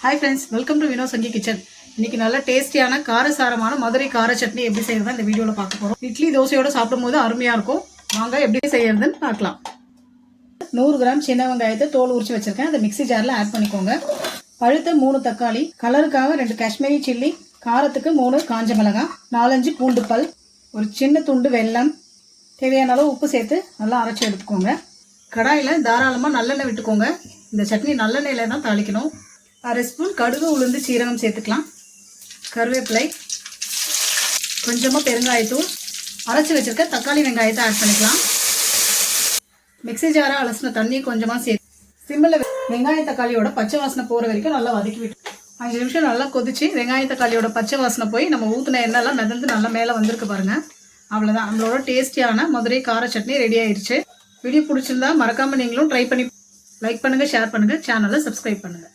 Hi friends, welcome to Vino Sangi Kitchen. இன்னைக்கு நல்ல டேஸ்டியான காரசாரமான மதுரை கார சட்னி எப்படி செய்யறதுன்னு இந்த வீடியோல பார்க்க போறோம். இட்லி தோசையோட சாப்பிடும்போது அருமையா இருக்கும். வாங்க எப்படி செய்யறதுன்னு பார்க்கலாம். 100 கிராம் சின்ன வெங்காயத்தை தோல் உரிச்சு வச்சிருக்கேன். அதை மிக்ஸி ஜார்ல ஆட் பண்ணிக்கோங்க. பழுத்த 3 தக்காளி, கலருக்காக 2 காஷ்மீரி சில்லி, காரத்துக்கு 3 காஞ்ச மிளகாய், 4-5 பூண்டு பல், ஒரு சின்ன துண்டு வெல்லம், தேவையான அளவு உப்பு சேர்த்து நல்லா அரைச்சி எடுத்துக்கோங்க. கடாயில் தாராளமாக நல்லெண்ணெய் விட்டுக்கோங்க. இந்த சட்னி நல்லெண்ணெயில் தான் தாளிக்கணும். 1/2 ஸ்பூன் கடுகு, உளுந்து, சீரகம் சேர்த்துக்கலாம். கருவேப்பிலை, கொஞ்சமாக பெருங்காயத்தூள், அரைச்சி வச்சிருக்க தக்காளி வெங்காயத்தை ஆட் பண்ணிக்கலாம். மிக்ஸி ஜாரை அலசின தண்ணி கொஞ்சமாக சேர்த்து சிம்மில் வெங்காய தக்காளியோட பச்சை வாசனை போகிற வரைக்கும் நல்லா வதக்கி விட்டு 5 நிமிஷம் நல்லா கொதிச்சு வெங்காய தக்காளியோட பச்சை வாசனை போய் நம்ம ஊற்றின எண்ணெய்லாம் மிதந்து நல்லா மேலே வந்திருக்கு பாருங்கள். அவ்வளோதான், நம்மளோட டேஸ்டியான மதுரை கார சட்னி ரெடி ஆயிடுச்சு. வீடியோ பிடிச்சிருந்தா மறக்காமல் நீங்களும் ட்ரை பண்ணி லைக் பண்ணுங்கள், ஷேர் பண்ணுங்கள், சேனலை சப்ஸ்கிரைப் பண்ணுங்கள்.